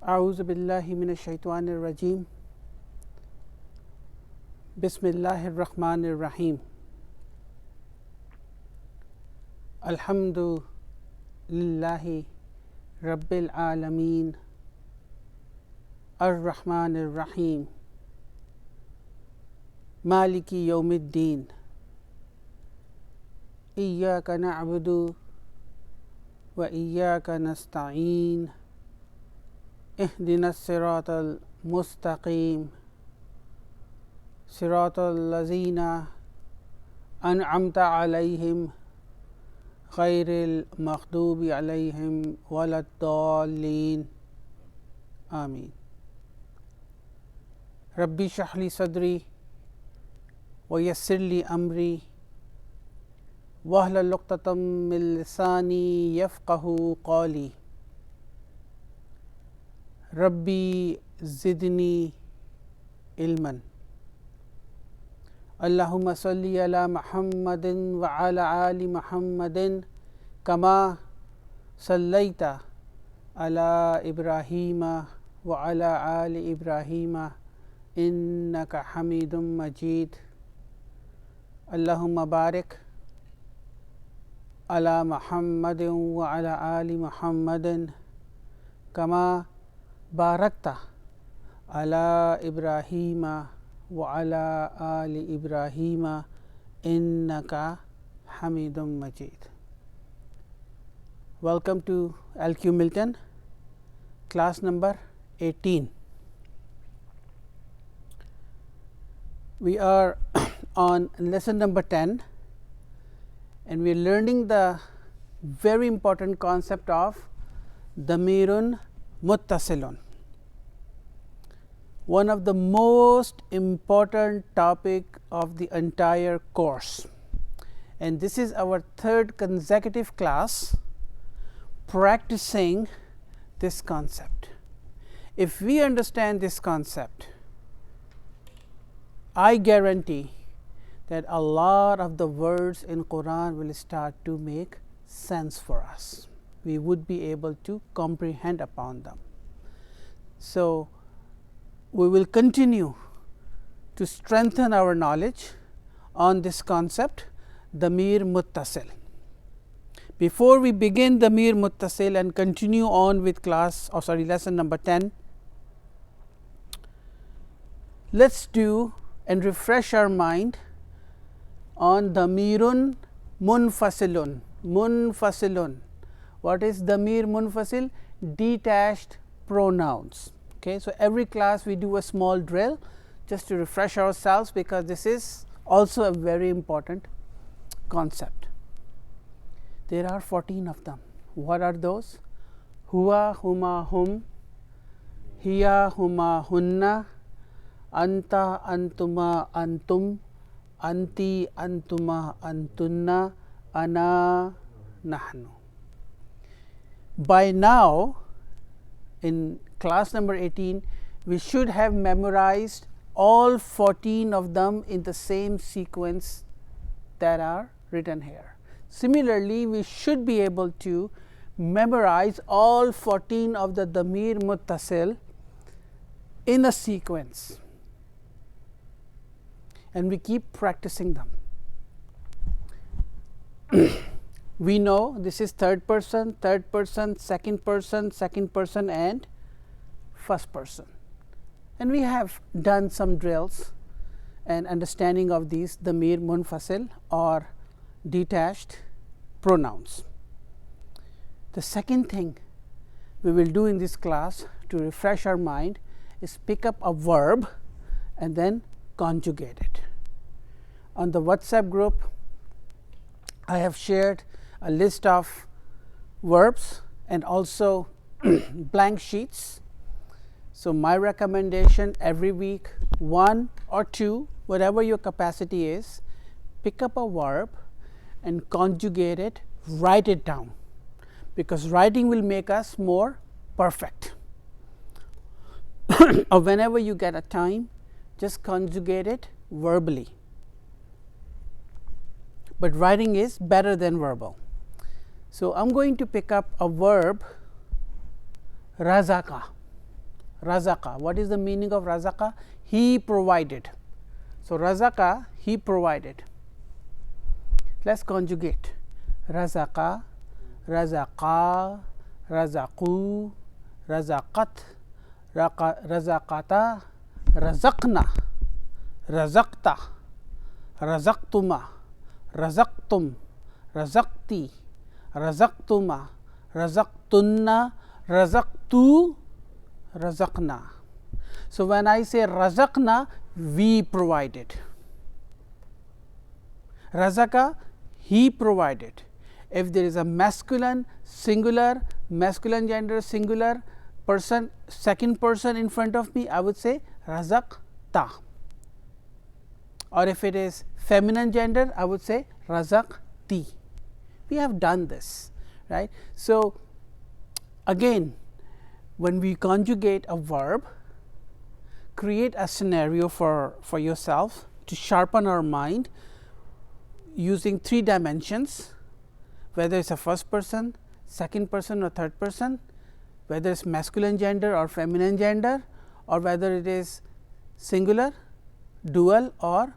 أعوذ بالله من الشيطان الرجيم بسم الله الرحمن الرحيم الحمد لله رب العالمين الرحمن الرحيم مالك يوم الدين إياك نعبد وإياك نستعين اهدنا الصراط المستقيم صراط الذين أنعمت عليهم غير المغضوب عليهم ولا الضالين آمين ربي اشرح لي صدري ويسر لي أمري واحلل عقدة من لساني يفقه قولي ربي زدني علما اللهم صل على محمد وعلى آل محمد كما صليت على إبراهيم وعلى آل إبراهيم إنك حميد مجيد اللهم بارك على محمد وعلى آل محمد كما باركت على إبراهيم وعلى آل إبراهيم إنك حميد مجيد. Welcome to LQ Milton, class number 18. We are on lesson number 10 and we are learning the very important concept of damirun muttasilun, one of the most important topic of the entire course, and this is our third consecutive class practicing this concept. If we understand this concept, I guarantee that a lot of the words in Quran will start to make sense for us. We would be able to comprehend upon them. So, we will continue to strengthen our knowledge on this concept, damir muttasil. Before we begin damir muttasil and continue on with lesson number 10, let's do and refresh our mind on damirun munfasilun. Munfasilun. What is damir munfasil? Detached pronouns. Okay, so every class we do a small drill just to refresh ourselves, because this is also a very important concept. There are 14 of them. What are those? Huwa, huma, hum, hiya, huma, hunna, anta, antuma, antum, anti, antuma, antunna, ana, nahnu. By now, in class number 18, we should have memorized all 14 of them in the same sequence that are written here. Similarly, we should be able to memorize all 14 of the damir muttasil in a sequence, and we keep practicing them. We know this is third person, second person and first person, and we have done some drills and understanding of these damir munfasil or detached pronouns. The second thing we will do in this class to refresh our mind is pick up a verb and then conjugate it. On the WhatsApp group, I have shared a list of verbs and also blank sheets. So, my recommendation every week, one or two, whatever your capacity is, pick up a verb and conjugate it, write it down, because writing will make us more perfect. Or whenever you get a time, just conjugate it verbally. But writing is better than verbal. So, I am going to pick up a verb razaka. Razaka. What is the meaning of razaka? He provided. So razaka, he provided. Let's conjugate. Razaka, razaqa, razaqu, razaqat, razaqata, razaqna, razaqta, razaqtuma, razaqtum, razaqti, razaqtuma, razaqtunna, razaqtu, razaqna. So when I say razaqna, we provided. Razaka, he provided. If there is a masculine singular, masculine gender singular person, second person in front of me, I would say razaqta. Or if it is feminine gender, I would say razaqti. We have done this, right. So again, when we conjugate a verb, create a scenario for yourself to sharpen our mind using 3 dimensions, whether it's a first person, second person or third person, whether it's masculine gender or feminine gender, or whether it is singular, dual or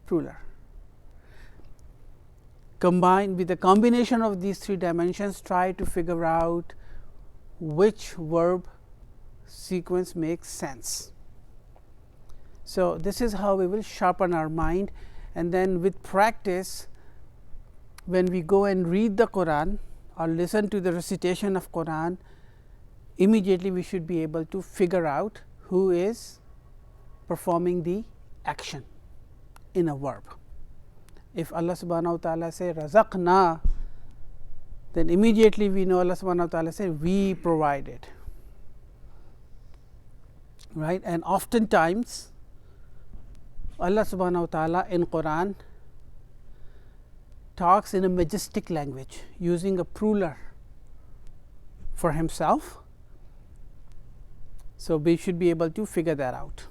plural. Combined with the combination of these 3 dimensions, try to figure out which verb sequence makes sense. So this is how we will sharpen our mind, and then with practice, when we go and read the Quran or listen to the recitation of Quran, immediately we should be able to figure out who is performing the action in a verb. If Allah subhanahu wa ta'ala say razaqna, then immediately we know Allah subhanahu wa ta'ala say we provided, right. And oftentimes Allah subhanahu wa ta'ala in Quran talks in a majestic language using a plural for himself. So we should be able to figure that out.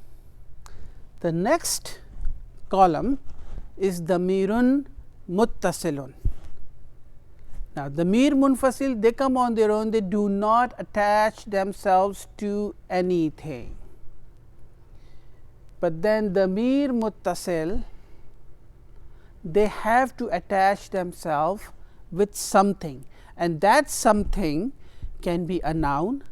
The next column is damirun muttasilun. Now damir munfasil, they come on their own, they do not attach themselves to anything. But then damir muttasil, they have to attach themselves with something, and that something can be a noun,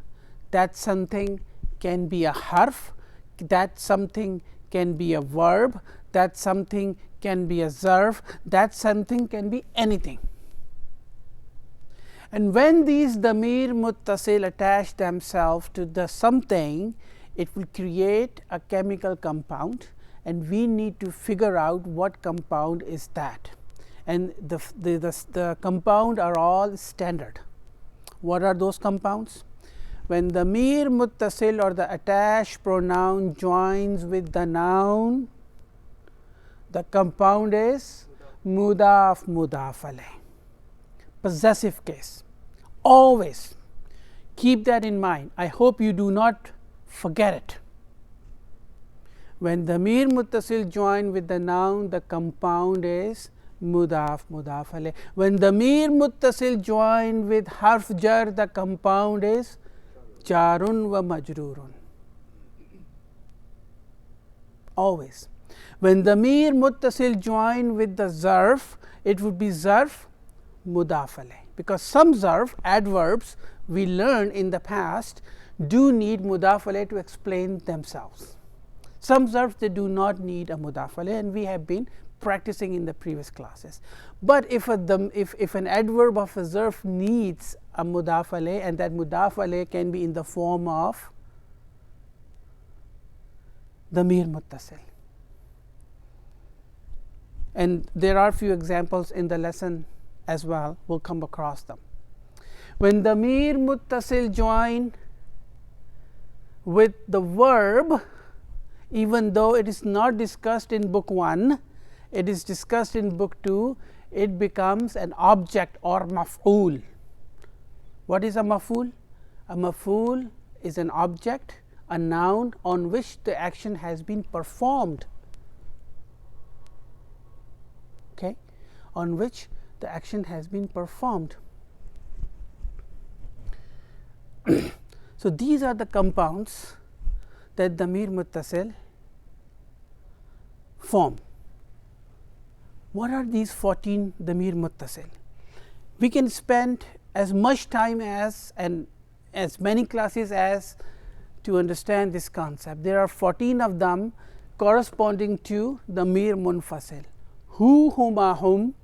that something can be a harf, that something can be a verb, that something can be a zarf, that something can be anything. And when these damir muttasil attach themselves to the something, it will create a chemical compound, and we need to figure out what compound is that. And the compound are all standard. What are those compounds? When damir muttasil or the attached pronoun joins with the noun, the compound is mudaf mudaf alayh. Possessive case. Always keep that in mind. I hope you do not forget it. When damir muttasil join with the noun, the compound is mudaf mudaf alayh. When damir muttasil join with harf jar, the compound is jarun wa majrurun. Always. When damir muttasil join with the zarf, it would be zarf mudaf alayh, because some zarf adverbs we learned in the past do need mudaf alayh to explain themselves. Some zarfs they do not need a mudaf alayh, and we have been practicing in the previous classes. But if an adverb of a zarf needs a mudaf alayh, and that mudaf alayh can be in the form of damir muttasil. And there are few examples in the lesson as well, we'll come across them. When damir muttasil join with the verb, even though it is not discussed in book 1, it is discussed in book 2, it becomes an object or maf'ul. What is a maf'ul? A maf'ul is an object, a noun on which the action has been performed. Okay, on which the action has been performed. So these are the compounds that damir muttasil form. What are these 14 damir muttasil? We can spend as much time as and as many classes as to understand this concept. There are 14 of them corresponding to damir munfasil. Hu huma hum,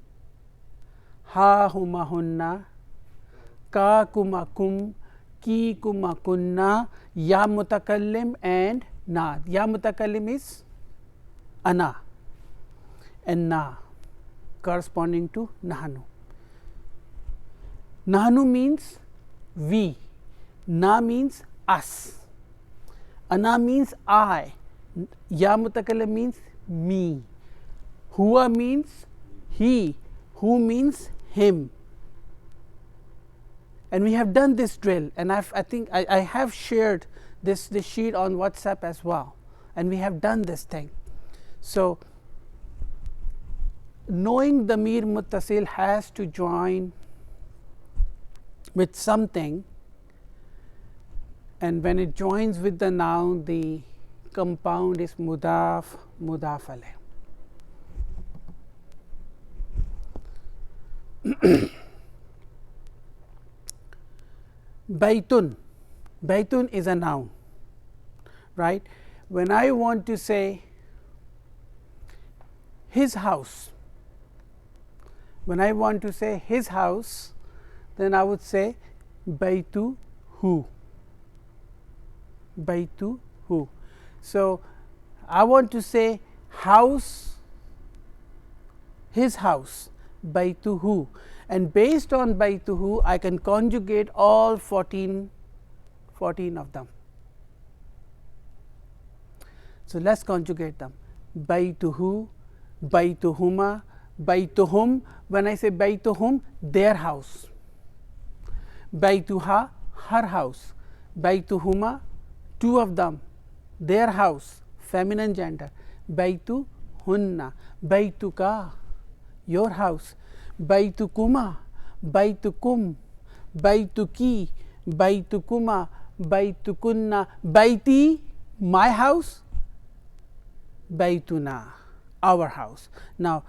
ha huma hunna, ka kuma kum, ki kuma kunna, ya mutakallim and na. Ya mutakallim is ana and na corresponding to nahnu. Nahnu means we, na means us, ana means I, ya mutakallim means me, huwa means he, who means him. And we have done this drill, and I think I have shared this sheet on WhatsApp as well, and we have done this thing. So knowing damir muttasil has to join with something, and when it joins with the noun, the compound is mudaf, mudaf alayh. Baitun, baitun is a noun, right? When I want to say his house, when I want to say his house, then I would say baitu hu, baitu hu. So I want to say house, his house, baitu hu, and based on baitu hu I can conjugate all 14 of them. So let's conjugate them. Baituhu, baituhuma, baituhum. When I say baituhum, their house. Baituha, her house. Baituhuma, two of them, their house, feminine gender. Baituhunna, baituka, your house. Baitukuma, baitukum, baituki, baitukuma, baitukunna, baiti, my house, baituna, our house. Now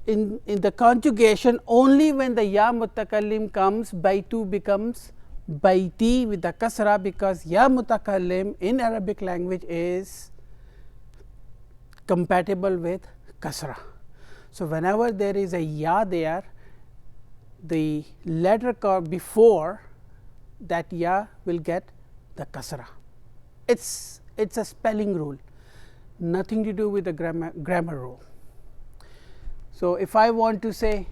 in the conjugation, only when the ya mutakallim comes, baitu becomes baiti with the kasra, because ya mutakallim in Arabic language is compatible with kasra. So whenever there is a ya there, the letter before that ya will get the kasra. It's a spelling rule, nothing to do with the grammar rule. So if I want to say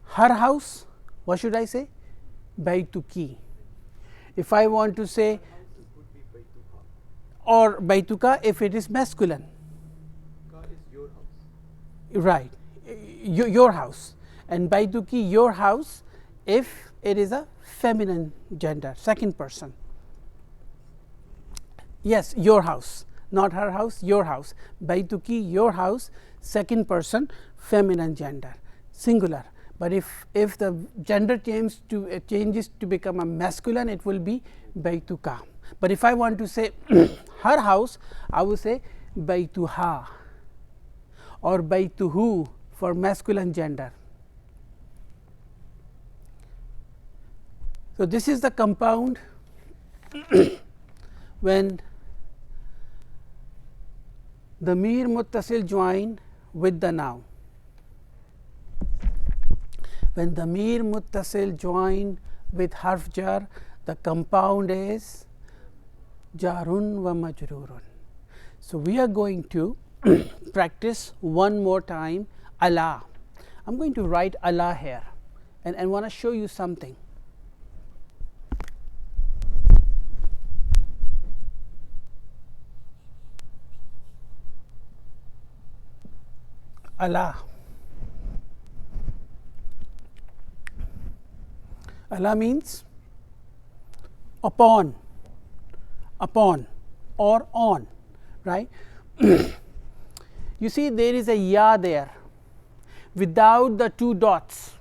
her house, what should I say? Baituki. If I want to say, or baituka if it is masculine. Right, your house, and baituki, your house, if it is a feminine gender, second person. Yes, your house, not her house, your house. Baituki, your house, second person, feminine gender, singular. But if the gender changes to become a masculine, it will be baituka. But if I want to say her house, I will say baituha or baituhu for masculine gender. So this is the compound when the damir muttasil join with the noun. When the damir muttasil join with harf jar, the compound is jarun wa majrurun. So we are going to practice one more time Allah. I'm going to write Allah here and want to show you something. Allah. Allah means upon or on, right? You see there is a ya there without the two dots,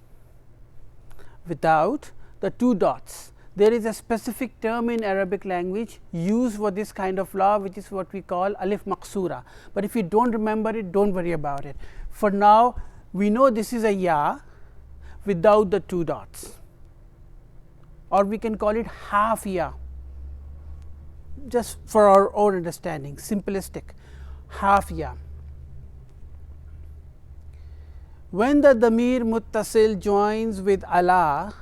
there is a specific term in Arabic language used for this kind of law, which is what we call alif maqsura. But if you don't remember it, don't worry about it. For now, we know this is a ya without the two dots, or we can call it half ya, just for our own understanding, simplistic, half ya. When the damir muttasil joins with ala,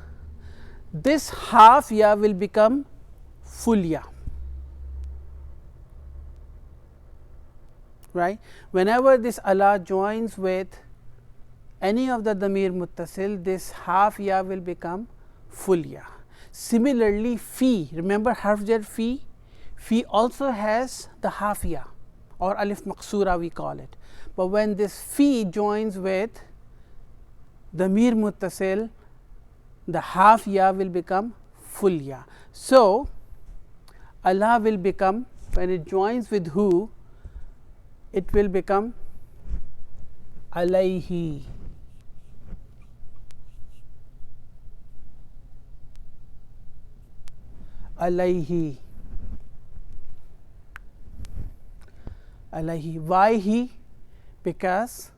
this half ya will become full ya, right. Whenever this ala joins with any of the damir muttasil, this half ya will become full ya. Similarly, fi, remember harf jar fi? Fi also has the half ya, or alif maqsura we call it. But when this fi joins with damir muttasil, the half ya will become full ya. So, Allah will become, when it joins with who, it will become alayhi. Alayhi. Alayhi. Why he? Because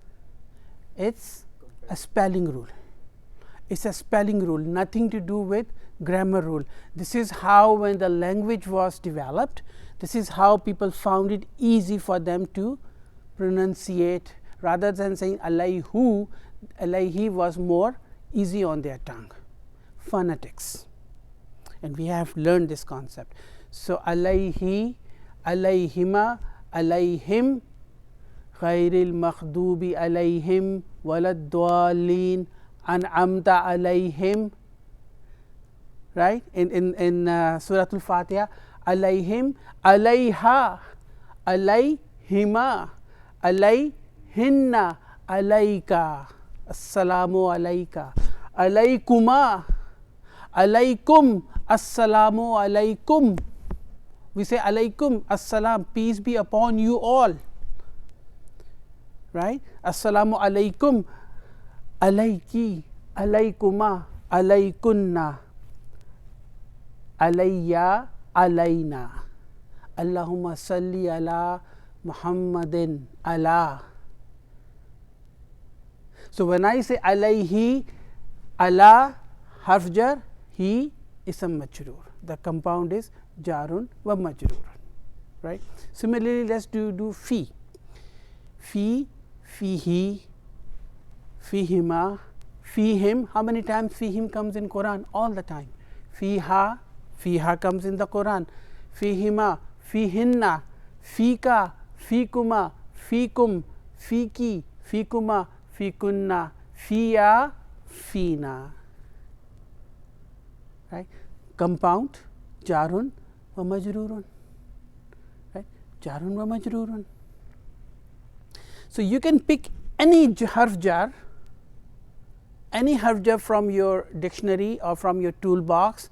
it's a spelling rule. It's a spelling rule, nothing to do with grammar rule. This is how, when the language was developed, this is how people found it easy for them to pronunciate. Rather than saying alayhu, alayhi was more easy on their tongue. Phonetics. And we have learned this concept. So, alayhi, alayhima, alayhim, ghayril makhdubi alayhim, walad dwalin, an'amta alayhim, right. In Surah Al-Fatiha, alayhim, alayha, alayhima, alayhinna, alayka, assalamu alayka, alaykuma, alaykum, assalamu alaykum. We say alaykum, assalam, peace be upon you all, right. Assalamu alaykum, alayki, alaykuma, alaykunna, alayya, alayna. Allahumma salli ala Muhammadin, ala. So, when I say alayhi, ala, harf jar, he is a majroor. The compound is jarun wa majroor, right. Similarly, let us do fi. Fi, fihi, fihima, fihim. How many times fihim comes in Quran? All the time. Fiha, fiha comes in the Quran. Fihima, fihinna, fika, fikuma, fikum, fiki, fikuma, fikunna, fiya, fina, right. Compound jarun wa majrurun, right. Jarun wa majrurun. So, you can pick any harf jar from your dictionary or from your toolbox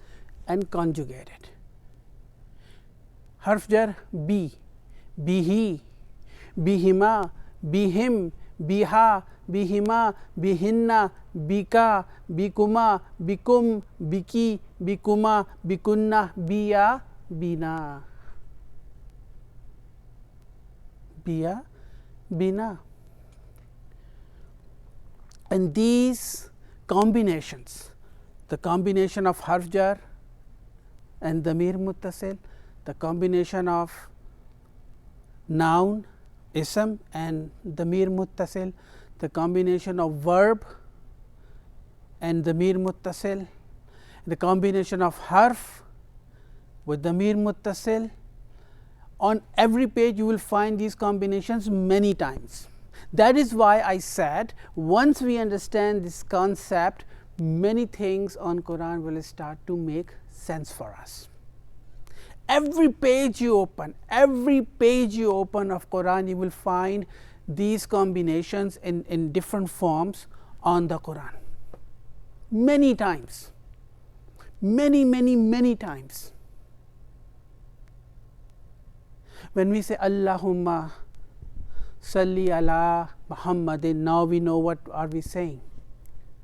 and conjugate it. Harf jar bi, bihi, bihima, bihim, biha, bihima, bihinna, bika, bikuma, bikum, biki, bikuma, bikunna, biya, bina. Biya, bina. And these combinations, the combination of harf jar and damir muttasil, the combination of noun, ism and damir muttasil, the combination of verb and damir muttasil, the combination of harf with damir muttasil. On every page you will find these combinations many times. That is why I said, once we understand this concept, many things on Quran will start to make sense for us. Every page you open of Quran, you will find these combinations in different forms on the Quran. Many times, many times. When we say Allahumma salli ala Muhammadin, now we know what are we saying.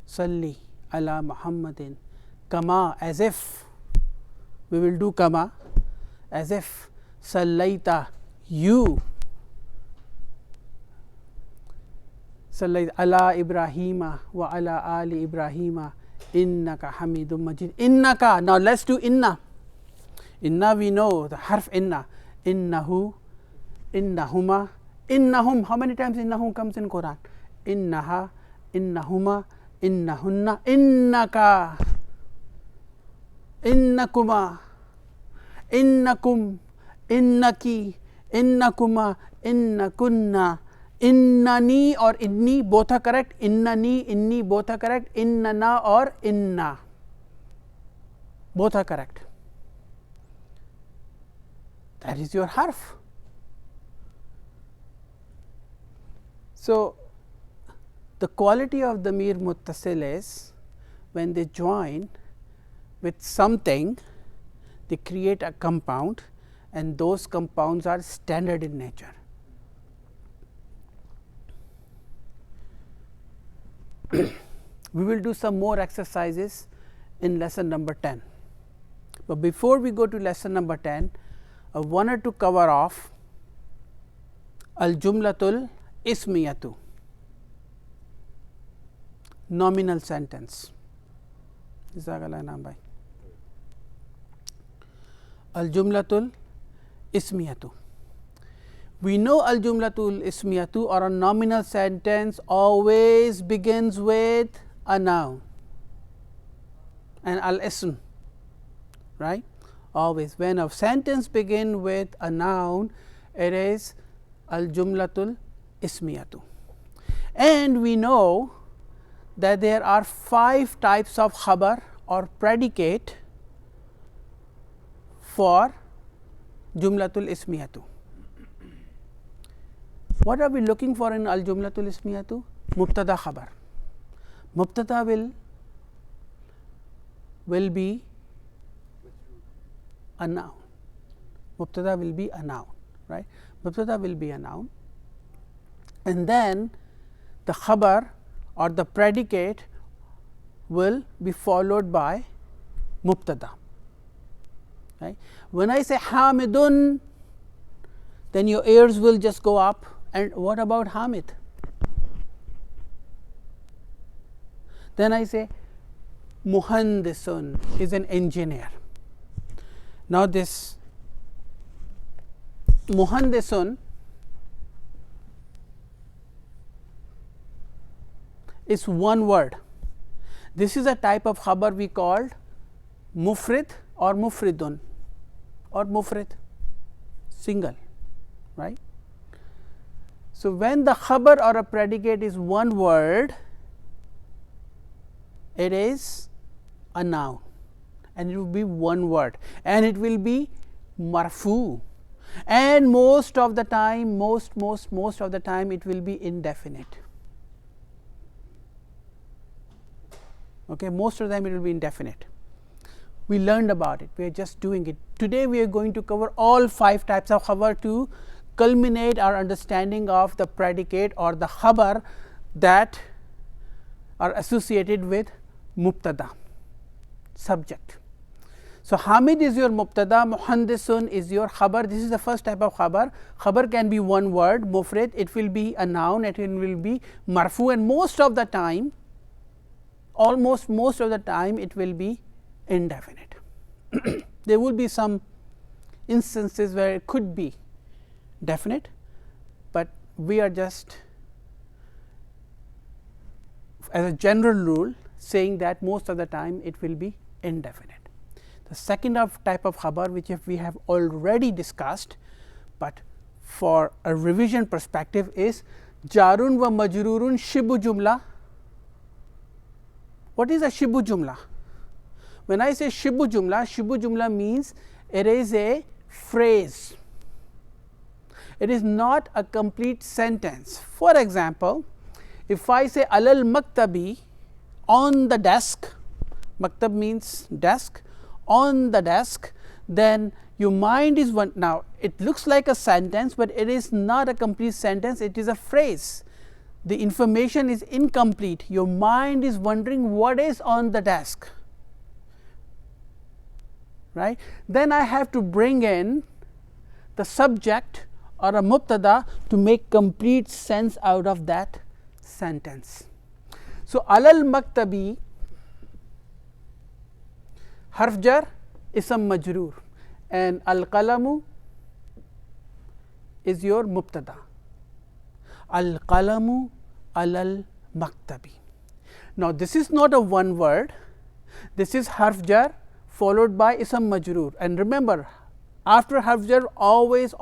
Salli ala Muhammadin, kama, as if, we will do kama, as if sallaita, you, sallaita ala Ibrahima wa ala ali Ibrahima innaka hamidum majid. Innaka, now let's do inna. Inna, we know the harf inna. Innahu, innahuma, innahum. How many times innahum comes in Quran? Innaha, innahuma, innahunna, innaka, innakuma, innakum, innaki, innakuma, innakunna, innani or inni, both are correct. Innani, inni, both are correct. Innana or inna, both are correct. That is your harf. So, the quality of the Damir Muttasil is when they join with something, they create a compound, and those compounds are standard in nature. We will do some more exercises in lesson number 10. But before we go to lesson number 10, I wanted to cover off al-jumlatul ismiyatu, nominal sentence. Al-jumlatul ismiyatu. We know al-jumlatul ismiyatu or a nominal sentence always begins with a noun and al-ism, right? Always when a sentence begins with a noun, it is al-jumlatul ismiyatu. And we know that there are 5 types of khabar or predicate for jumlatul ismiyatu. What are we looking for in al-jumlatul ismiyatu? Mubtada khabar. Mubtada will be a noun. Mubtada will be a noun, right? Mubtada will be a noun, and then the khabar or the predicate will be followed by mubtada, right? When I say hamidun, then your ears will just go up. And what about Hamid? Then I say muhandisun is an engineer. Now this muhandisun is one word. This is a type of khabar we called mufrid or mufridun or mufrid, single, right? So, when the khabar or a predicate is one word, it is a noun and it will be one word and it will be marfu, and most of the time most of the time it will be indefinite. Okay, most of the time it will be indefinite. We learned about it, we are just doing it. Today we are going to cover all 5 types of khabar to culminate our understanding of the predicate or the khabar that are associated with mubtada, subject. So, Hamid is your mubtada, muhandisun is your khabar. This is the first type of khabar. Khabar can be one word, mufrid, it will be a noun, it will be marfu, and most of the time, almost most of the time it will be indefinite. There will be some instances where it could be definite, but we are just as a general rule saying that most of the time it will be indefinite. The second type of khabar, which we have already discussed, but for a revision perspective, is jarun wa majrurun shibu jumla. What is a shibu jumla? When I say shibu jumla means it is a phrase. It is not a complete sentence. For example, if I say alal maktabi, on the desk, maktab means desk, on the desk, then your mind is one. Now it looks like a sentence, but it is not a complete sentence, it is a phrase. The information is incomplete. Your mind is wondering what is on the desk, right? Then I have to bring in the subject or a mubtada to make complete sense out of that sentence. So, alal maktabi, harf jar, ism majroor, and al qalamu is your mubtada. Al qalamu alal maktabi. Now, this is not a one word, this is harf jar followed by ism majroor, and remember, after harf jar always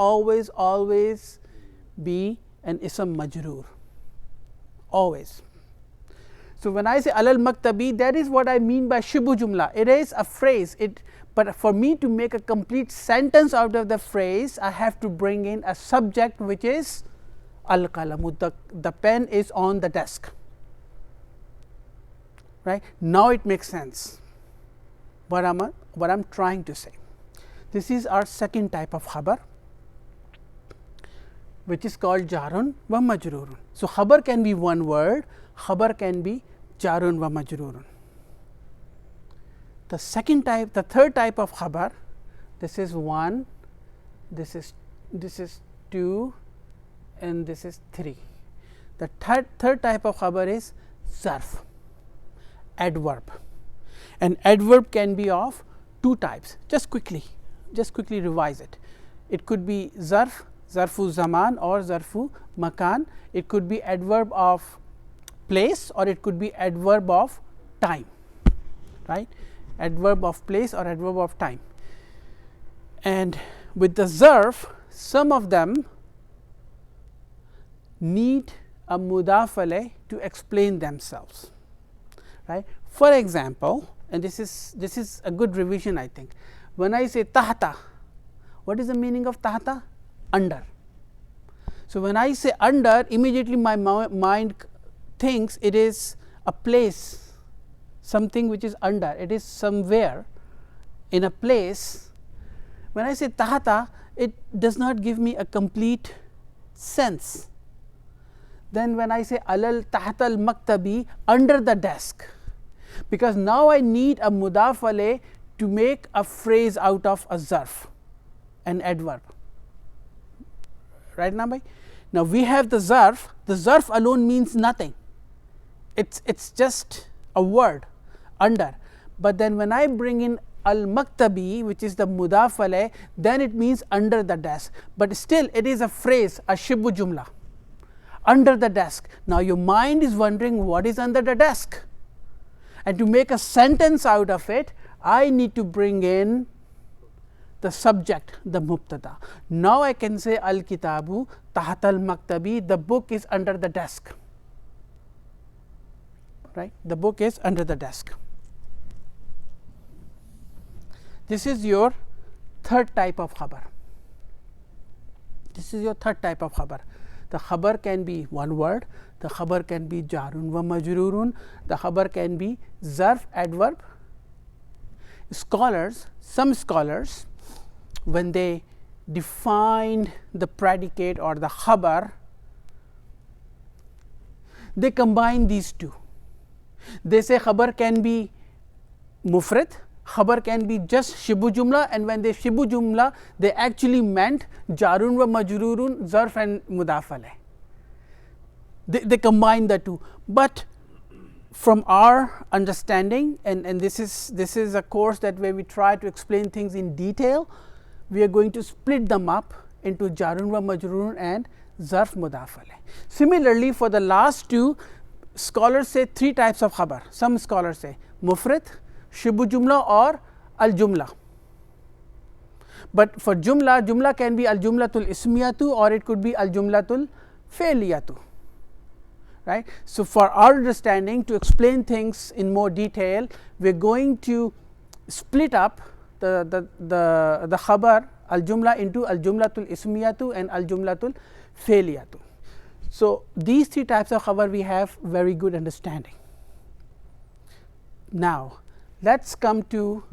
be an ism majroor, always. So, when I say alal maktabi, that is what I mean by shibu jumla. It is a phrase, but for me to make a complete sentence out of the phrase, I have to bring in a subject which is al qalamu, the pen is on the desk, right? Now it makes sense what I'm trying to say. This is our second type of khabar, which is called jarun wa majrurun. So, khabar can be one word, khabar can be jarun wa majrurun. The third type of khabar, this is 1, this is 2, and this is 3. The third type of khabar is zarf, adverb, and adverb can be of two types. Just quickly revise it. It could be zarf, zarfu zaman or zarfu makan. It could be adverb of place or it could be adverb of time, right? Adverb of place or adverb of time. And with the zarf, some of them need a mudaf alayh to explain themselves, right? For example, and this is a good revision, I think. When I say tahta, what is the meaning of tahta? Under. So, when I say under, immediately my mind thinks it is a place, something which is under, it is somewhere in a place. When I say tahta, it does not give me a complete sense. Then when I say alal tahta al maktabi, under the desk, because now I need a mudaf alayh to make a phrase out of a zarf, an adverb, right now? Now we have the zarf alone means nothing, it's just a word, under. But then when I bring in al maktabi, which is the mudaf alayh, then it means under the desk, but still it is a phrase, a shibu jumla, under the desk. Now your mind is wondering what is under the desk, and to make a sentence out of it, I need to bring in the subject, the mubtada. Now I can say al kitabu tahta al maktabi, the book is under the desk, right? The book is under the desk. This is your third type of khabar. The khabar can be one word, the khabar can be jarun wa majrurun, the khabar can be zarf, adverb. Some scholars, when they define the predicate or the khabar, they combine these two. They say khabar can be mufrad, khabar can be just shibu jumla, and when they shibu jumla, they actually meant jarun wa majrurun, zarf and mudaf alayh. They combine the two, but from our understanding, and this is a course that where we try to explain things in detail, we are going to split them up into jarun wa majrurun and zarf mudaf alayh. Similarly, for the last two, scholars say three types of khabar. Some scholars say mufrad, shibu jumla or al jumla. But for jumla can be al jumlatul ismiyatu or it could be al jumlatul fi'liyatu, right? So, for our understanding, to explain things in more detail, we are going to split up the khabar al jumla into al jumlatul ismiyatu and al jumlatul fi'liyatu. So, these three types of khabar we have very good understanding. Now, let us come to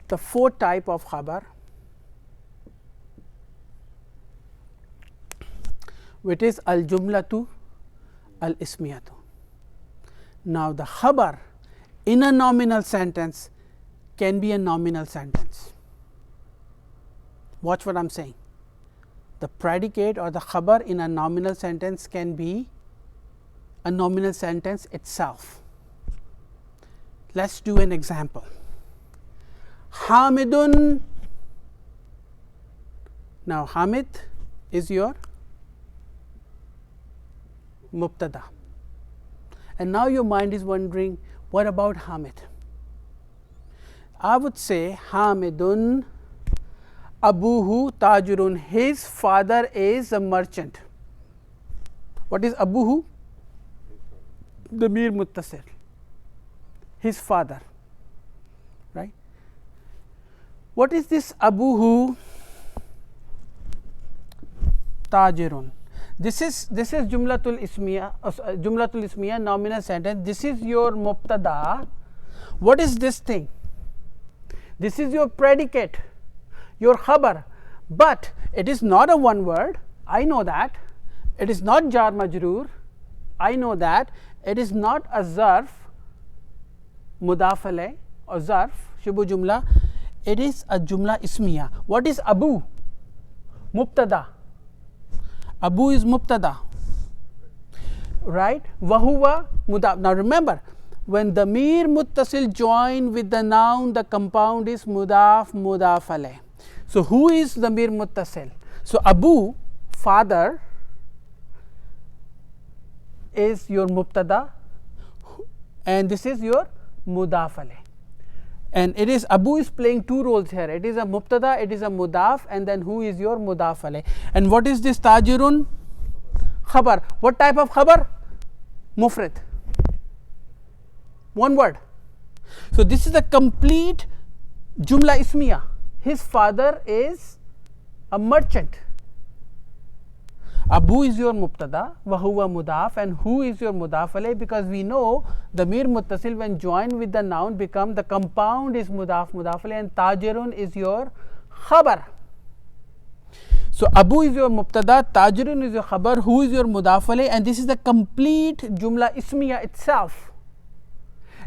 the fourth type of khabar, which is al jumlatu al ismiyatu. Now, the khabar in a nominal sentence can be a nominal sentence. Watch what I am saying. The predicate or the khabar in a nominal sentence can be a nominal sentence itself. Let us do an example. Hamidun. Now, Hamid is your mubtada, and now your mind is wondering, what about Hamid? I would say Hamidun Abuhu Tajirun. His father is a merchant. What is Abuhu? Damir Muttasil. His father, right? What is this Abuhu Tajirun? This is Jumlatul Ismiya, nominal sentence. This is your mubtada. What is this thing? This is your predicate, your khabar, but it is not a one word. I know that. It is not jar majroor. I know that. It is not a zarf, mudaf alayh or zarf, shibu jumla. It is a jumla ismiya. What is Abu? Mubtada. Abu is mubtada, right? Wahuwa mudaf. Now remember, when the damir muttasil join with the noun, the compound is mudaf alayh. So who is the damir muttasil? So Abu, father, is your mubtada, and this is your mudaf alayh. And it is Abu is playing two roles here. It is a mubtada, it is a mudaf, and then who is your mudaf alayh. And what is this Tajirun? Khabar. What type of khabar? Mufrad. One word. So this is a complete jumla ismiya. His father is a merchant. Abu is your mubtada, wa huwa mudaf, and who is your mudaf alayh, because we know the damir muttasil when joined with the noun become the compound is mudaf alayh, and Tajirun is your khabar. So Abu is your mubtada, Tajirun is your khabar, who is your mudaf alayh, and this is the complete jumla ismiya itself.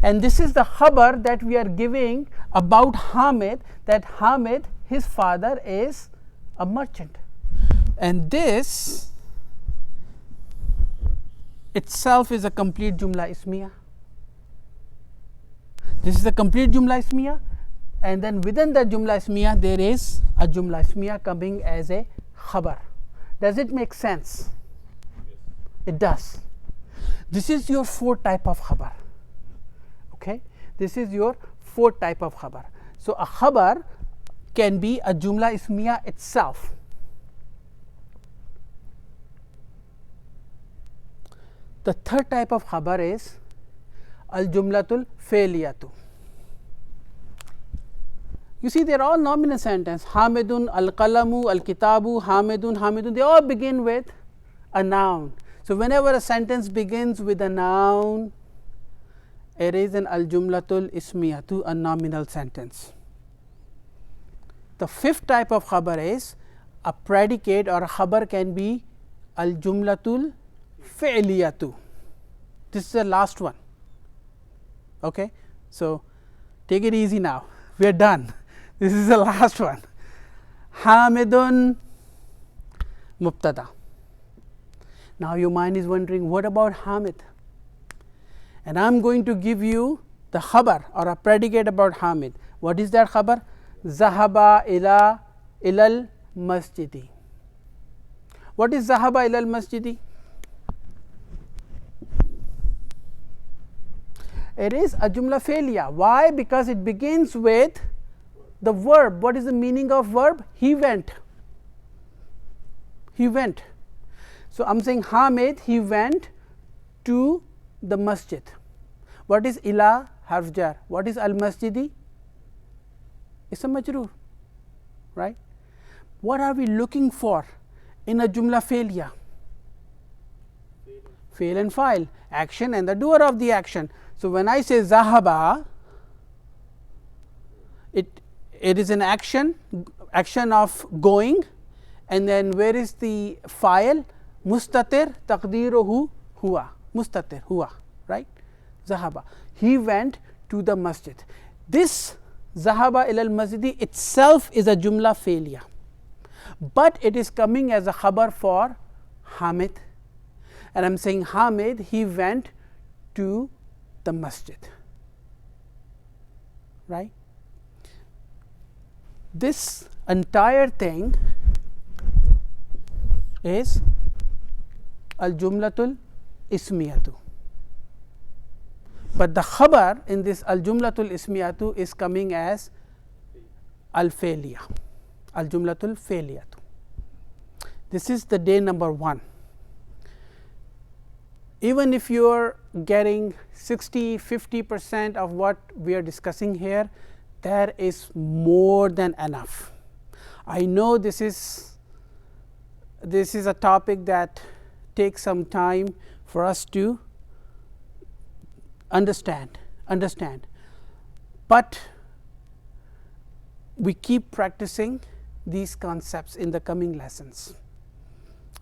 And this is the khabar that we are giving about Hamid, that Hamid, his father is a merchant. And this itself is a complete jumla ismiya. This is a complete jumla ismiya, and then within that jumla ismiya there is a jumla ismiya coming as a khabar. Does it make sense? Yes. It does. This is your fourth type of khabar. Okay, this is your fourth type of khabar. So a khabar can be a jumla ismiya itself. The third type of khabar is al jumlatul failiyatu. You see, they are all nominal sentence. Hamidun, al qalamu, al kitabu, Hamidun, they all begin with a noun. So whenever a sentence begins with a noun, it is an al jumlatul ismiyatu, a nominal sentence. The fifth type of khabar is a predicate or a khabar can be al jumlatul fi'liyatu. This is the last one. Okay, so take it easy now. We are done. This is the last one. Hamidun mubtada. Now your mind is wondering, what about Hamid? And I am going to give you the khabar or a predicate about Hamid. What is that khabar? Zahaba ilal masjidi. What is Zahaba ilal masjidi? It is a jumla failya. Why? Because it begins with the verb. What is the meaning of verb? He went. He went. So I'm saying Hamid, he went to the masjid. What is ila? Harf jar. What is al masjidi? It's a majroor, right? What are we looking for in a jumla failya? Fail and file, action and the doer of the action. So when I say zahaba, it is an action of going, and then where is the file? Mustatir taqdiruhu huwa. Mustatir huwa, right? Zahaba. He went to the masjid. This Zahaba ila al-masjidi itself is a jumla failure, but it is coming as a khabar for Hamid, and I'm saying Hamid, he went to the masjid, right? This entire thing is al-jumlatul ismiyatu, but the khabar in this al-jumlatul ismiyatu is coming as al-failiyah, al-jumlatul failiyatu. This is the day number 1. Even if you are getting 60-50% of what we are discussing here, there is more than enough. I know this is a topic that takes some time for us to understand, but we keep practicing these concepts in the coming lessons,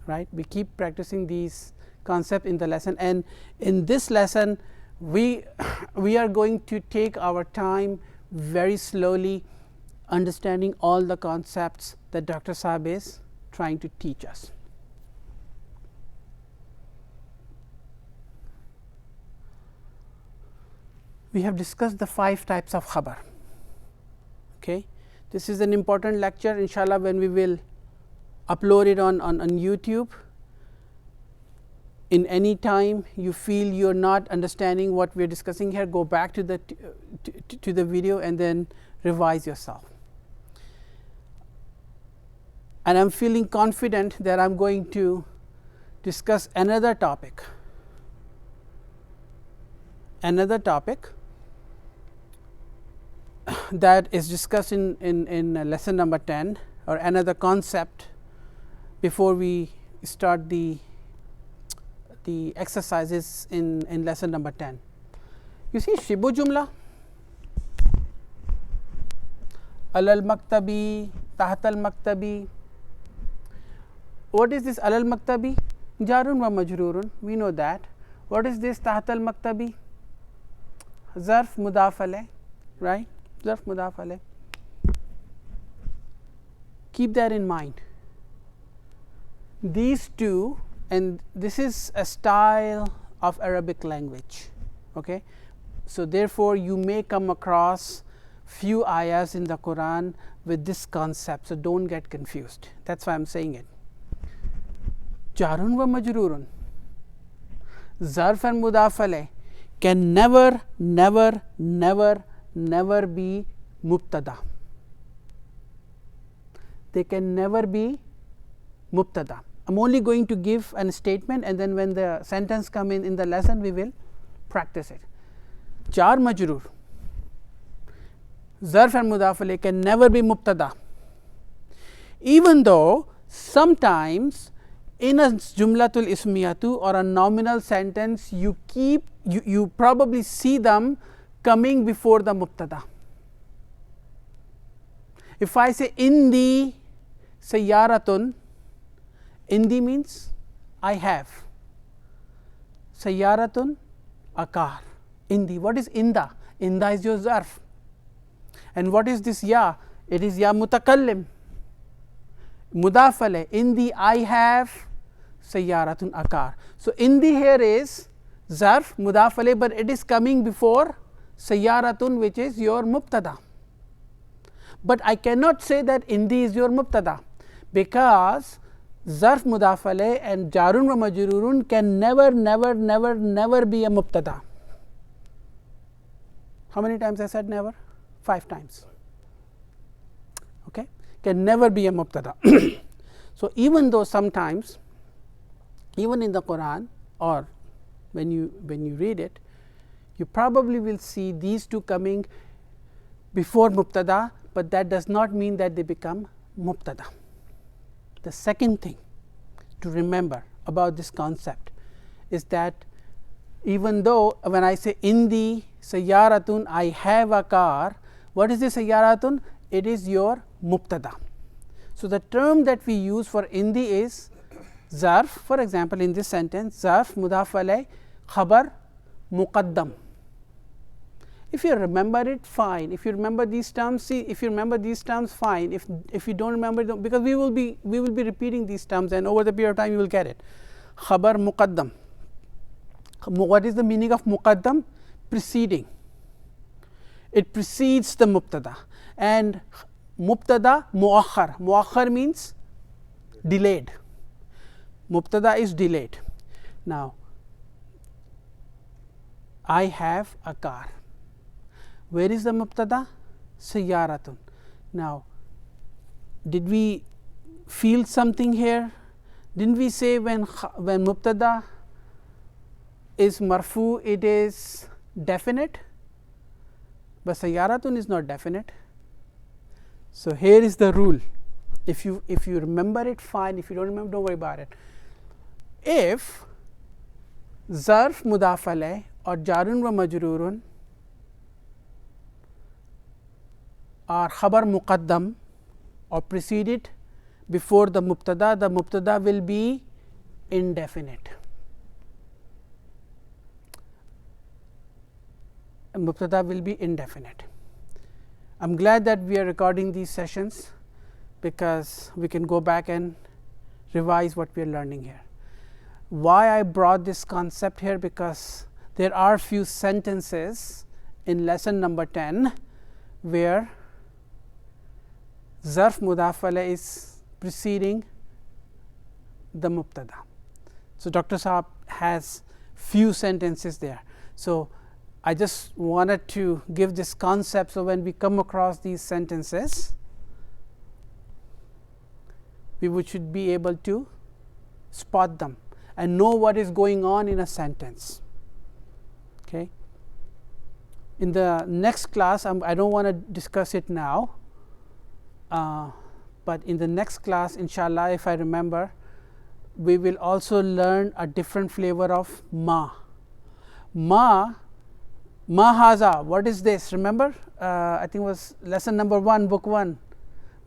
right? We keep practicing these concepts in the lesson, and in this lesson we are going to take our time very slowly, understanding all the concepts that Dr. Saab is trying to teach us. We have discussed the 5 types of khabar. Okay, this is an important lecture, inshallah, when we will upload it on YouTube. In any time you feel you are not understanding what we are discussing here, go back to the video and then revise yourself. And I am feeling confident that I am going to discuss another topic that is discussed in lesson number 10, or another concept before we start the exercises in lesson number 10. You see shibu jumla, alal maktabi, tahtal maktabi. What is this alal maktabi? Jarun wa majrurun, we know that. What is this tahtal maktabi? Zarf mudaf alayh, right? Zarf mudaf alayh. Keep that in mind. These two, and this is a style of Arabic language, okay? So therefore you may come across few ayahs in the Quran with this concept, so don't get confused. That's why I'm saying it. Jarun wa majrurun, zarf and mudaf alayh can never be mubtada. They can never be mubtada. I'm only going to give a statement, and then when the sentence come in the lesson we will practice it. Jar majroor, zarf and mudaf alayh can never be mubtada, even though sometimes in a jumlatul ismiyatu or a nominal sentence you probably see them coming before the mubtada. If I say indi sayyaratun, indi means I have, sayyaratun a car. Indi, what is inda? Inda is your zarf. And what is this ya? It is ya mutakallim, mudaf alayh. Indi I have sayyaratun a car. So indi here is zarf mudaf alayh, but it is coming before sayyaratun, which is your mubtada. But I cannot say that indi is your mubtada, because zarf mudaf alayh and jarun wa majrurun can never be a mubtada. How many times I said never? 5 times. Okay, can never be a mubtada. So even though sometimes, even in the Quran or when you read it, you probably will see these two coming before mubtada, but that does not mean that they become mubtada. The second thing to remember about this concept is that even though when I say indi sayyaratun, I have a car, what is this sayyaratun? It is your mubtada. So the term that we use for indi is zarf. For example, in this sentence, zarf mudaf alayh khabar muqaddam. If you remember it, fine. If you remember these terms, see. If you remember these terms, fine. If you don't remember, because we will be repeating these terms, and over the period of time you will get it. Khabar muqaddam. What is the meaning of muqaddam? Preceding. It precedes the mubtada. And mubtada muakhar. Muakhar means delayed. Mubtada is delayed. Now, I have a car. Where is the mubtada? Sayyaratun. Now, did we feel something here? Didn't we say when mubtada is marfu, it is definite? But sayyaratun is not definite. So here is the rule. If you remember it, fine. If you don't remember, don't worry about it. If zarf mudaf alayh or jarun wa majrurun or khabar muqaddam or preceded before the mubtada will be indefinite. Mubtada will be indefinite. I'm glad that we are recording these sessions, because we can go back and revise what we are learning here. Why I brought this concept here? Because there are few sentences in lesson number 10 where zarf mudaf alayh is preceding the mubtada. So Dr. Saab has few sentences there. So I just wanted to give this concept, so when we come across these sentences, we should be able to spot them and know what is going on in a sentence. Okay. In the next class, I don't want to discuss it now, but in the next class, inshallah, if I remember, we will also learn a different flavor of ma. Ma haza, what is this? Remember, I think it was lesson number 1, book 1.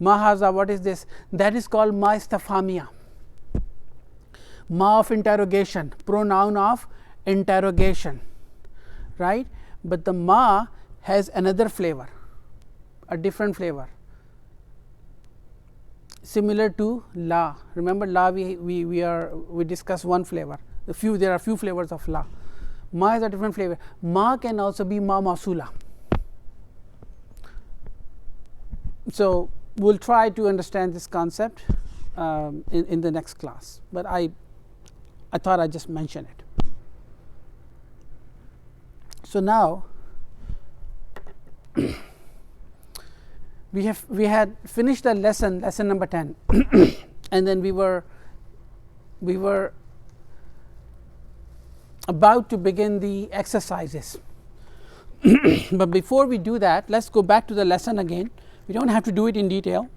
Ma haza, what is this? That is called ma istifhamiyya. Ma of interrogation, pronoun of interrogation, right? But the ma has another flavor, a different flavor, similar to la. Remember, la we discussed one flavor. There are few flavors of la. Ma is a different flavor. Ma can also be ma mausula. So we'll try to understand this concept in the next class, but I thought I'd just mention it. So now we had finished the lesson number 10 and then we were about to begin the exercises. But before we do that, let's go back to the lesson again. We don't have to do it in detail.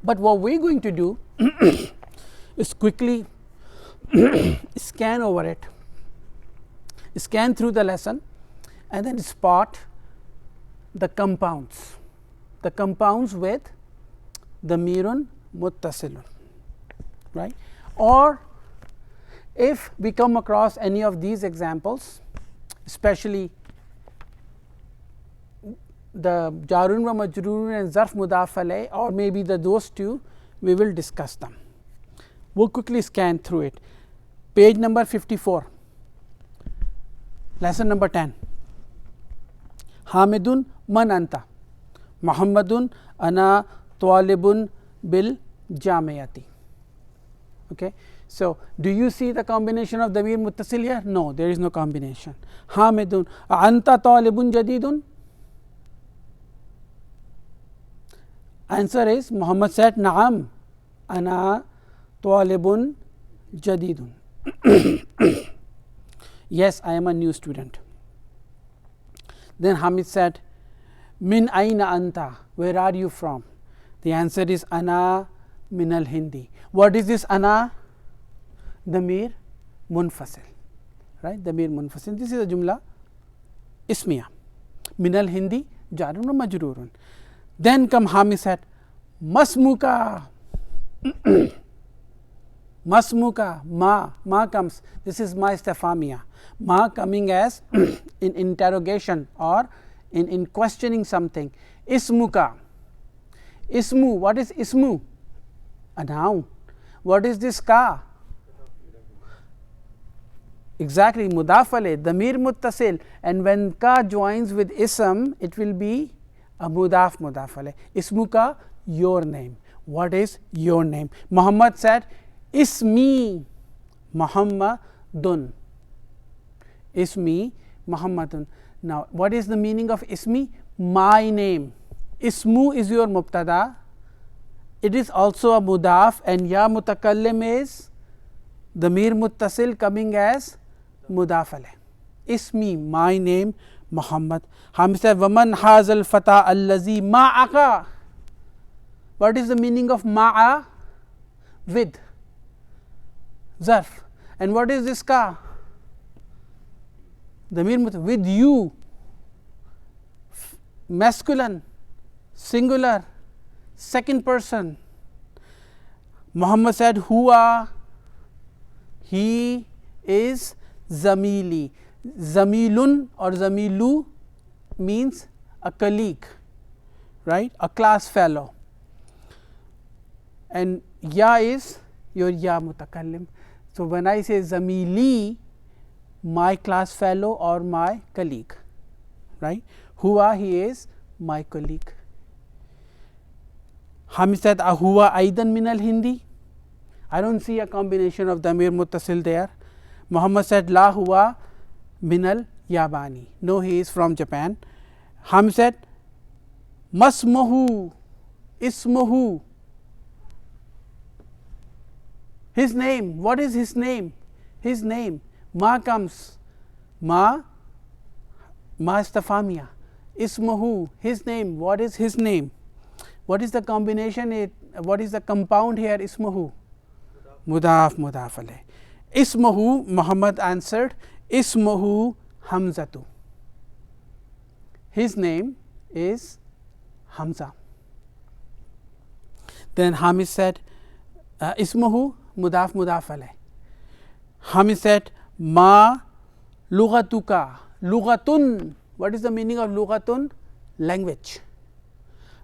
But what we're going to do is quickly scan over it, scan through the lesson, and then spot the compounds with damirun muttasilun, right? Or if we come across any of these examples, especially the jarun wa majrurun and zarf mudaf alayh, or maybe those two, we will discuss them. We'll quickly scan through it. Page number 54, lesson number 10. Hamidun man anta, Muhammadun ana talibun bil jamiyati. Okay. So do you see the combination of damir muttasil here? No, there is no combination. Hamidun anta talibun jadidun. Answer is Muhammad said Naam ana talibun jadidun. Yes, I am a new student. Then Hamid said, Min aina anta, where are you from? The answer is Ana min al Hindi. What is this ana? Damir munfasil, right? Damir munfasil. This is a jumla ismiya. Min al Hindi, jarun wa majrurun. Then come Hamid said, Masmuka. Masmuka, ma comes. This is ma istifhamia. Ma coming as in interrogation or in questioning something. Ismuka. Ismu, what is ismu? A noun. What is this ka? Exactly, mudaf alayh, damir muttasil, and when ka joins with ism, it will be a mudaf alayh. Ismuka, your name. What is your name? Muhammad said, Ismi Muhammadun. Ismi Muhammadun. Now, what is the meaning of ismi? My name. Ismu is your mubtada. It is also a mudaf, and ya mutakallim is damir muttasil coming as mudaf alayh. Ismi, my name, Muhammad. Hamid said, Waman hazal fata allazi ma'aka. What is the meaning of ma'a? With. Zarf. And what is this ka? Damir muttasil, with you. Masculine, singular, second person. Muhammad said, Huwa, he is Zamili. Zamilun or Zamilu means a colleague, right? A class fellow. And ya is your ya mutakallim. So when I say Zamili, my class fellow or my colleague, right? Huwa, he is my colleague. Hamid said, Ahuwa aidan min al Hindi. I don't see a combination of damir muttasil there. Muhammad said, La huwa min al Yabani. No, he is from Japan. Hamid said, Masmuhu, Ismuhu. His name. What is his name? His name. Ma comes. Ma istafamia. Ismuhu, his name. What is his name? What is the combination? What is the compound here? Ismuhu. Mudaf alayh. Ismuhu, Muhammad answered, Ismuhu Hamzatu. His name is Hamza. Then Hamid said, Ismuhu mudaf alayh. Hamid said, Ma lughatuka. Lughatun. What is the meaning of lughatun? Language.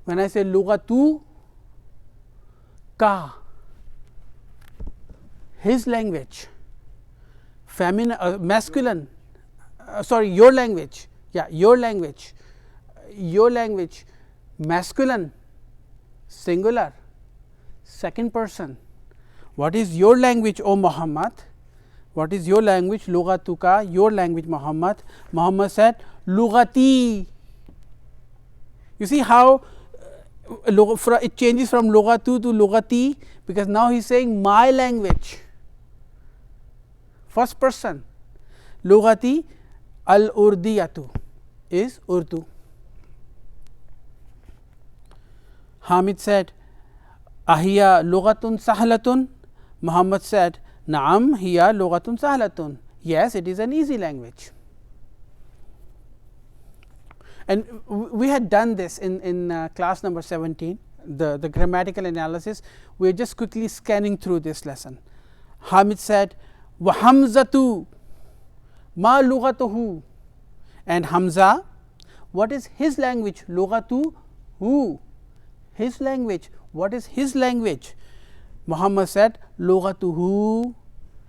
When I say lughatu ka, his language, feminine, masculine, your language, your language, masculine, singular, second person. What is your language, O Muhammad? What is your language? Lughatuka, your language, Muhammad. Muhammad said, Lughati. You see how it changes from lughatu to lughati, because now he is saying my language. First person. Lughati al-urdiyatu is Urdu. Hamid said, Ahiya lughatun sahlatun. Muhammad said, Naam hiya lughatun sahlatun. Yes, it is an easy language. And we had done this in class number 17, the grammatical analysis. We are just quickly scanning through this lesson. Hamid said, Wa Hamzatu ma lughatuhu. And Hamza, what is his language? Lughatu hu. His language. What is his language? Muhammad said, Lughatuhu,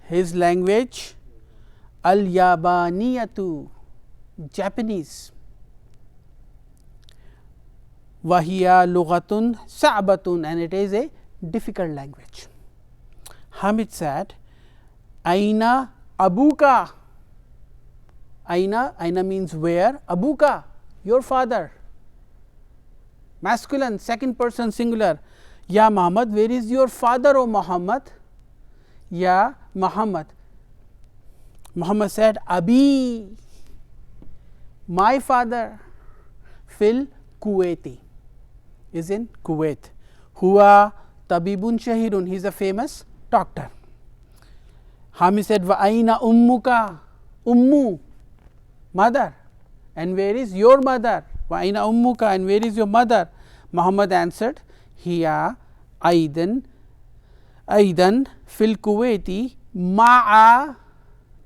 his language, al-yabaniyatu, Japanese. Wahiya lughatun sa'batun, and it is a difficult language. Hamid said, Aina abuka. Aina means where. Abuka, your father. Masculine, second person singular. Ya Muhammad, where is your father, O Muhammad? Ya Muhammad. Muhammad said, Abi, my father, fil Kuwaiti, is in Kuwait. Huwa tabibun shahirun, he is a famous doctor. Hamid said, Wa aina ummuka, ummu, mother, and where is your mother? Wa aina ummuka, and where is your mother? Muhammad answered, Hiya aidan أيضا في الكويت مع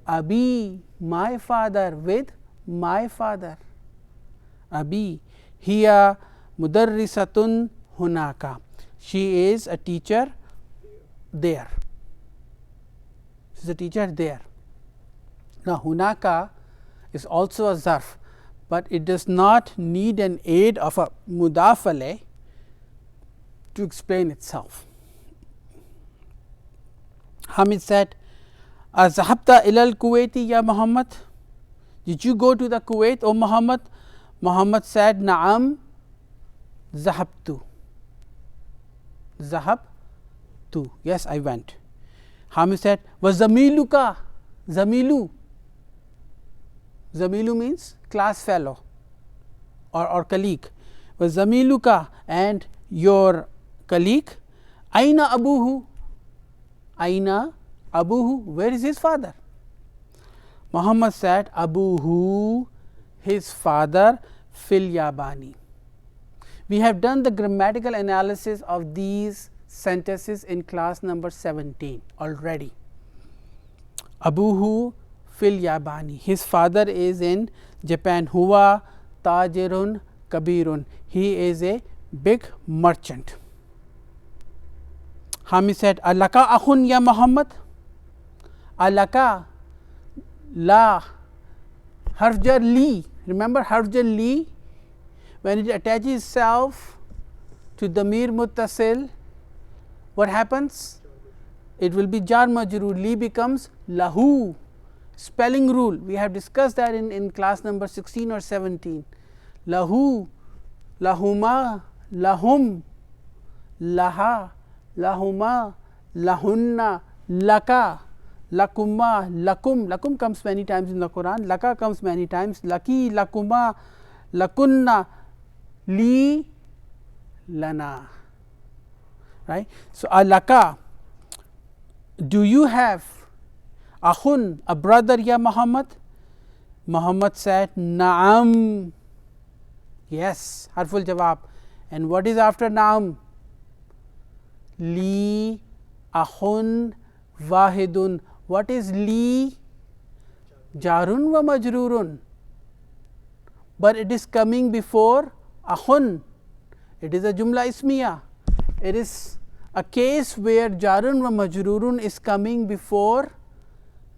أبي, my father, with my father. أبي هي مدرسة هناك, she is a teacher there, she is a teacher there. Now hunaka is also a zarf, but it does not need an aid of a mudaf alayh to explain itself. Hamid said, Azhabta ilal Kuwaiti ya Muhammad? Did you go to the Kuwait, O Muhammad? Muhammad said, Naam, zahabtu. Zahabtu. Yes, I went. Hamid said, Was Zamiluka? Zamilu. Zamilu means class fellow or colleague. Was Zamiluka, and your colleague? Aina abuhu? Aina abuhu, where is his father? Muhammad said, Abuhu, his father, fil yabani. We have done the grammatical analysis of these sentences in class number 17 already. Abuhu fil yabani, his father is in Japan. Huwa tajirun kabirun, he is a big merchant. Hamid said, Alaka akhun ya Muhammad? Alaka, la, harfjar li. Remember harfjar li? When it attaches itself to damir muttasil, what happens? It will be jar majroor. Li becomes lahu. Spelling rule, we have discussed that in class number 16 or 17. Lahu, lahuma, lahum, laha, lahuma, lahunna, laka, lakuma, lakum. Lakum comes many times in the Quran. Laka comes many times. Laki, lakuma, lakunna, li, lana. Right. So, alaka, do you have akhun, a brother, ya Muhammad? Muhammad said, Naam. Yes, harful jawab. And what is after Naam? Li akhun wahidun. What is li? Jarun wa majrurun. But it is coming before akhun. It is a jumla ismiya. It is a case where jarun wa majrurun is coming before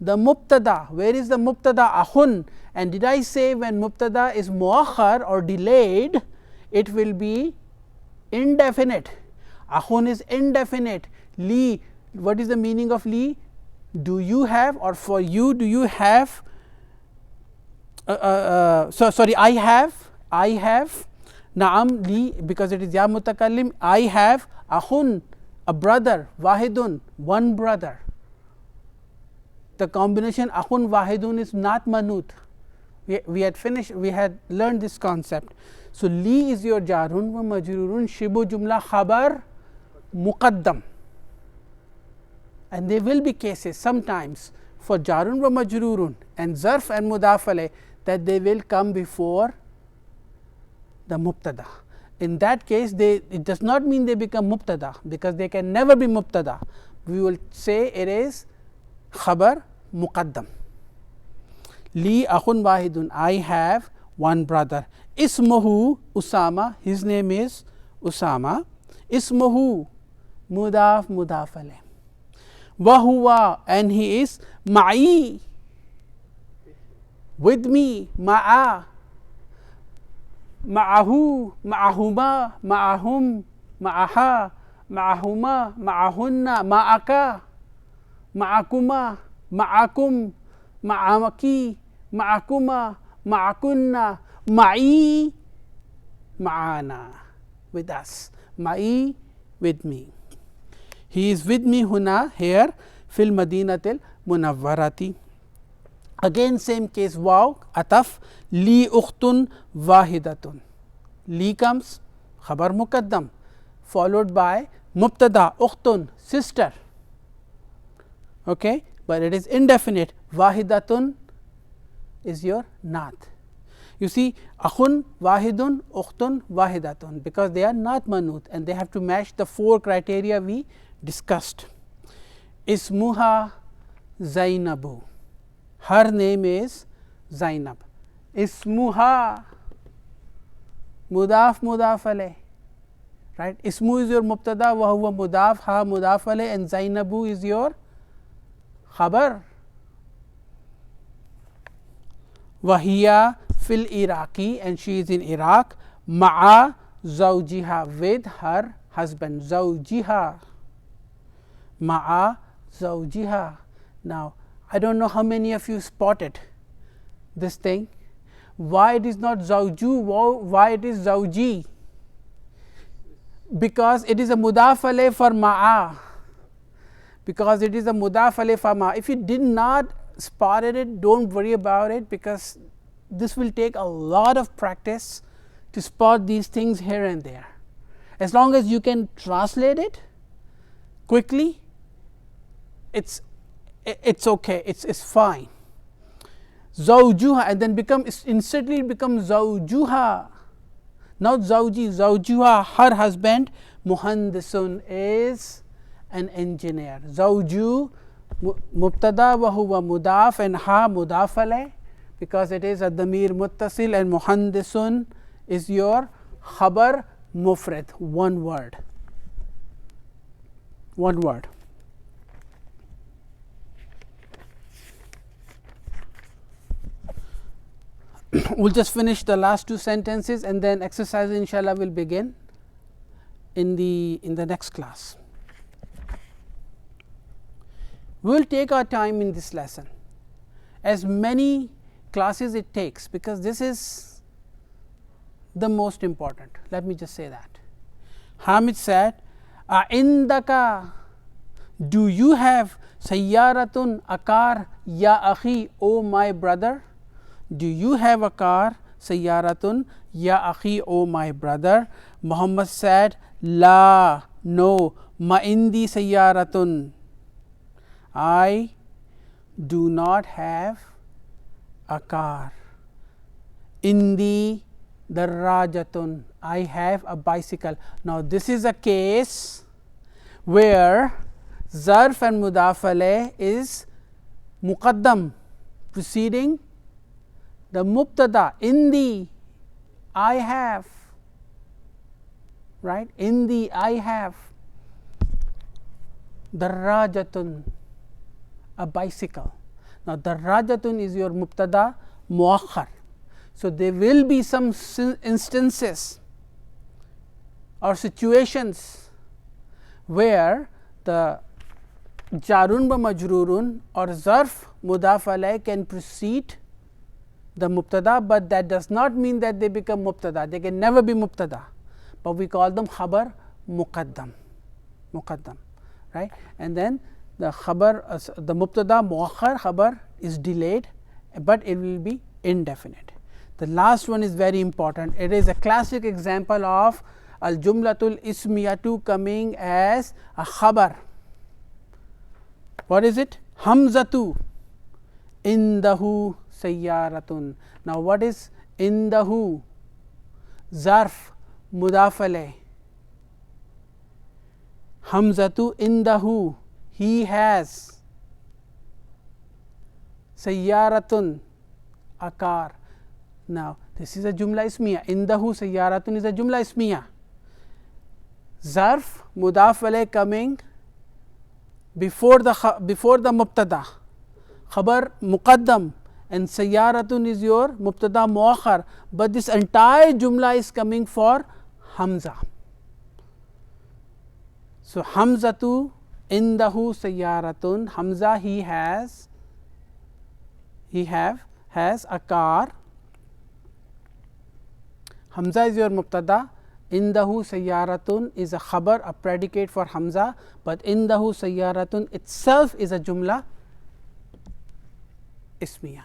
the mubtada. Where is the mubtada? Akhun. And did I say when mubtada is muakhar or delayed, it will be indefinite. Akhun is indefinite. Li, what is the meaning of li? Do you have, or for you, do you have? Sorry, I have. Naam li, because it is ya mutakallim. I have akhun, a brother. Wahidun, one brother. The combination akhun wahidun is not manut. We had finished, we had learned this concept. So, li is your jarun wa majrurun shibu jumla khabar muqaddam. And there will be cases sometimes for jarun wa majrurun and zarf and mudaf alayh that they will come before the mubtada. In that case, it does not mean they become mubtada, because they can never be mubtada. We will say it is khabar muqaddam. Li akhun wahidun, I have one brother. Ismuhu Usama, his name is Usama. Ismuhu mudaf alayh. Wahuwa, and he is ma'i, with me. Ma'a, ma'ahu, ma'ahuma, ma'ahum, ma'aha, ma'ahuma, ma'ahunna, ma'aka, ma'akuma, ma'akum, ma'amaki, ma'akuma, ma'akunna, ma'i, ma'ana, with us. Ma'i, with me. He is with me huna, here, fil madinatil munawwarati. Again same case, waw, ataf, li ukhtun wahidatun. Li comes, khabar muqaddam, followed by mubtada, ukhtun, sister. Okay, but it is indefinite. Wahidatun is your naat. You see, akhun wahidun, ukhtun wahidatun, because they are not manut and they have to match the 4 criteria we discussed. Ismuha Zainabu. Her name is Zainab. Ismuha Mudaf Mudaf alayh. Right? Ismu is your mubtada, wa huwa mudaf, ha mudaf alayh, and Zainabu is your khabar. Wahiya fil Iraqi, and she is in Iraq. Ma'a zawjiha, with her husband. Zawjiha. Ma'a zawjiha. Now, I don't know how many of you spotted this thing. Why it is not zawju, why it is zawji? Because it is a mudaf alayh for ma'a. Because it is a mudaf alayh for ma'a. If you did not spotted it, don't worry about it, because this will take a lot of practice to spot these things here and there. As long as you can translate it quickly, it's okay, it's fine. Zawjuha, and then instantly it becomes zawjuha, not zawji. Zawjuha, her husband. Muhandisun is an engineer. Zawju mubtada wa huwa mudaf, and ha mudaf alayh, because it is a damir muttasil, and muhandisun is your khabar mufrad, one word. One word. We'll just finish the last two sentences, and then exercise inshallah will begin in the next class. We will take our time in this lesson, as many classes it takes, because this is the most important. Let me just say that. Hamid said, Indaka, do you have sayyaratun, a car, ya akhi, O my brother? Do you have a car, sayyaratun, ya akhi, O my brother? Muhammad said, La, no, ma indi sayyaratun, I do not have a car. Indi darrajatun, I have a bicycle. Now this is a case where zarf and mudaf alayh is muqaddam, preceding the mubtada. Indi, I have, right? Indi, I have. Darrajatun, a bicycle. Now darrajatun is your mubtada muakhar. So there will be some instances or situations where the jarun ba majrurun or zarf mudaf alayh can precede the mubtada, but that does not mean that they become mubtada. They can never be mubtada, but we call them khabar muqaddam. Muqaddam, right? And then the khabar, the mubtada muakhar khabar is delayed, but it will be indefinite. The last one is very important. It is a classic example of al jumlatul ismiyatu coming as a khabar. What is it? Hamzatu indahu sayyaratun. Now what is indahu? Zarf mudaf alayh. Hamzatu indahu, he has. Sayyaratun, a car. Now this is a jumla ismiya. Indahu sayyaratun is a jumla ismiya. Zarf mudaf alayh coming before the mubtada. Khabar muqaddam, and sayyaratun is your mubtada muakhar, but this entire jumla is coming for hamza. So hamzatu indahu sayyaratun, hamza he has a car. Hamza is your mubtada, indahu sayyaratun is a khabar, a predicate for hamza, but indahu sayyaratun itself is a jumla ismiya,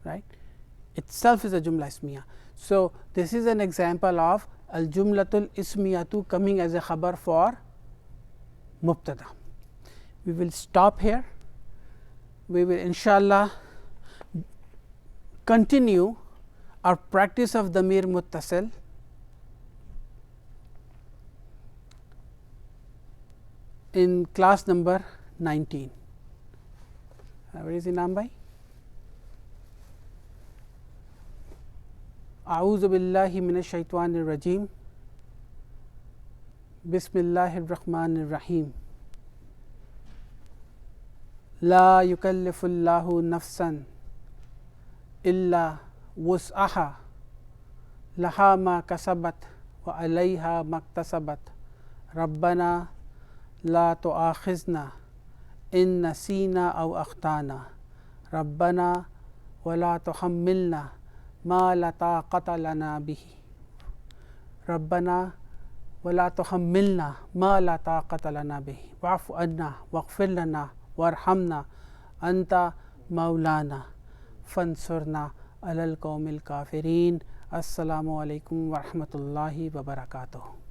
right? Itself is a jumla ismiya. So this is an example of al jumlatul ismiyatu coming as a khabar for mubtada. We will stop here. We will inshallah continue our practice of damir muttasil in class number 19. Where is Inam bhai? A'udhu billahi minash shaitanir rajim. Bismillahir rahmanir rahim. La yukallifullahu nafsan illa wus'aha laha ma kasabat wa alayha maktasabat. Rabbana la tu'akhizna in nasina aw akhtana. Rabbana wa la tuhammilna ma la taqata lana bihi. Rabbana wa la tuhammilna ma la taqata lana bihi. Wa'fu anna waghfir lana warhamna anta maulana fansurna alal qawmil kafirin. Assalamu alaikum wa rahmatullahi wa barakatuh.